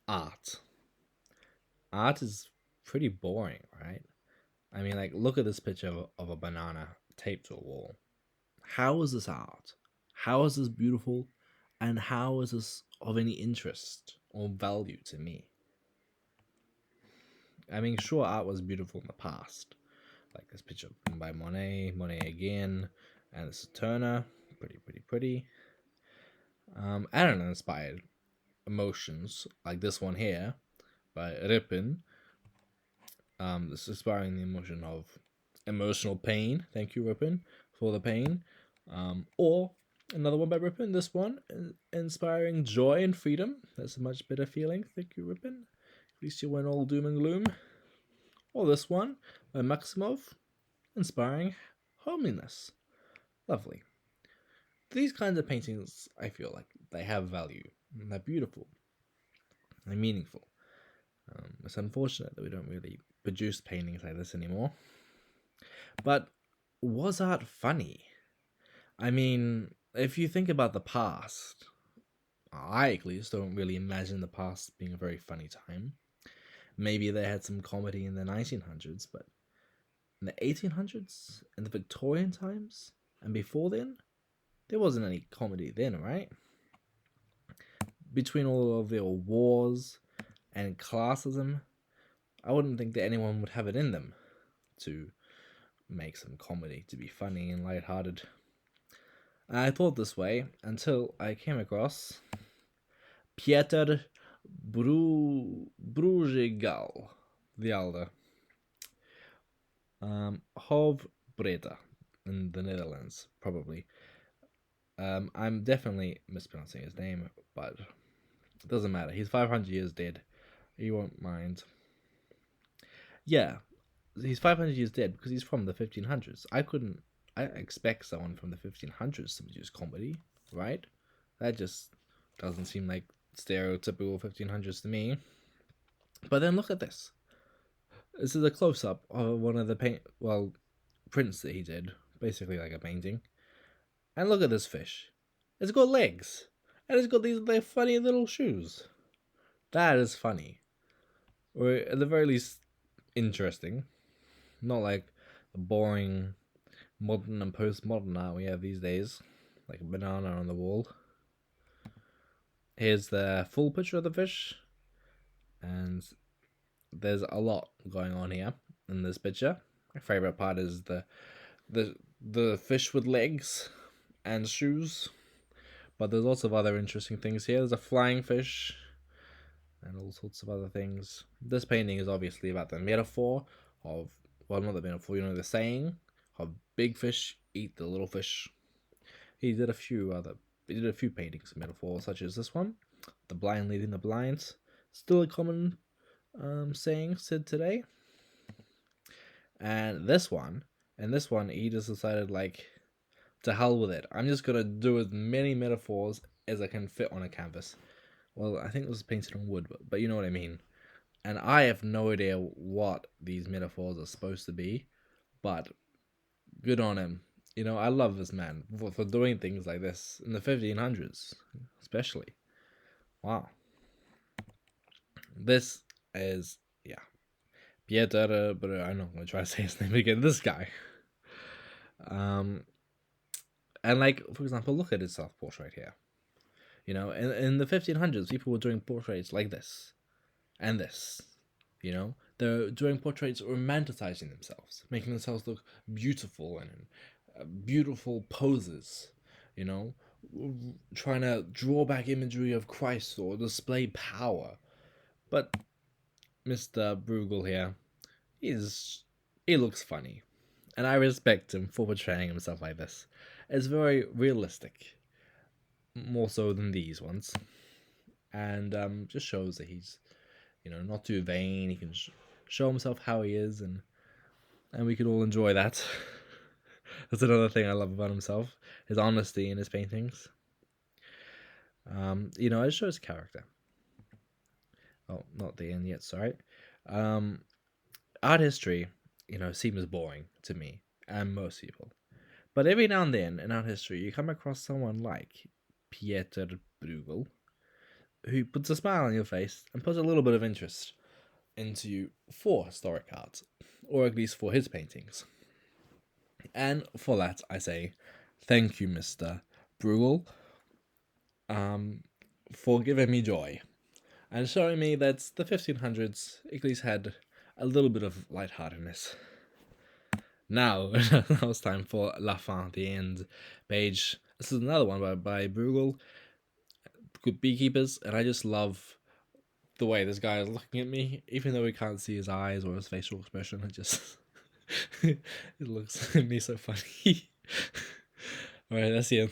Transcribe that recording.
art. Art is pretty boring, right? I mean, like, look at this picture of a banana taped to a wall. How is this art? How is this beautiful? And how is this of any interest or value to me? I mean, sure, art was beautiful in the past, like this picture by Monet, Monet again, and this is Turner, pretty, pretty, pretty. And inspired emotions, like this one here by Ripin. This is inspiring the emotion of emotional pain. Thank you, Ripin, for the pain. Or another one by Ripin. This one, inspiring joy and freedom. That's a much better feeling. Thank you, Ripin. At least you weren't all doom and gloom. Or this one by Maximov, inspiring homeliness. Lovely. These kinds of paintings, I feel like they have value. And they're beautiful. They're meaningful. It's unfortunate that we don't really produce paintings like this anymore. But was art funny? I mean, if you think about the past, I at least don't really imagine the past being a very funny time. Maybe they had some comedy in the 1900s, but in the 1800s, in the Victorian times, and before then, there wasn't any comedy then, right? Between all of their wars and classism, I wouldn't think that anyone would have it in them to make some comedy to be funny and lighthearted. I thought this way until I came across Pieter Bruegel, the elder, Hoofdbreda in the Netherlands, probably. I'm definitely mispronouncing his name, but it doesn't matter. He's 500 years dead. You won't mind. Yeah, he's 500 years dead because he's from the 1500s. I expect someone from the 1500s to produce comedy, right? That just doesn't seem like stereotypical 1500s to me. But then look at this. This is a close up of one of the prints that he did, basically like a painting. And look at this fish. It's got legs, and it's got these like funny little shoes. That is funny, or at the very least, interesting. Not like the boring modern and postmodern art we have these days, like a banana on the wall. Here's the full picture of the fish, and there's a lot going on here in this picture. My favorite part is the fish with legs and shoes, but there's lots of other interesting things here. There's a flying fish and all sorts of other things. This painting is obviously about the metaphor of, well, not the metaphor, the saying of big fish eat the little fish. He did a few paintings of metaphors, such as this one, the blind leading the blind. Still a common saying said today. And this one, he just decided, like, to hell with it. I'm just gonna do as many metaphors as I can fit on a canvas. Well, I think this was painted on wood, but you know what I mean. And I have no idea what these metaphors are supposed to be, but good on him. I love this man for doing things like this in the 1500s, especially. Wow. This is, yeah, Pieter, but I'm not going to try to say his name again. This guy. And like, for example, look at his self-portrait here. In the 1500s, people were doing portraits like this and this. They're doing portraits romanticizing themselves, making themselves look beautiful and in beautiful poses. Trying to draw back imagery of Christ or display power. But Mr. Bruegel here, he looks funny, and I respect him for portraying himself like this. It's very realistic, more so than these ones, and just shows that he's, not too vain. He can show himself how he is, and we can all enjoy that. That's another thing I love about himself: his honesty in his paintings. It shows character. Oh, not the end yet. Sorry. Art history, seems boring to me and most people. But every now and then in art history, you come across someone like Pieter Bruegel, who puts a smile on your face and puts a little bit of interest into for historic art, or at least for his paintings. And for that, I say thank you, Mr. Bruegel, for giving me joy and showing me that the 1500s at least had a little bit of lightheartedness. Now, now it's time for La Fin, the end page. This is another one by Bruegel, Good Beekeepers, and I just love the way this guy is looking at me, even though we can't see his eyes or his facial expression. It just it looks at me so funny. Alright, that's the end.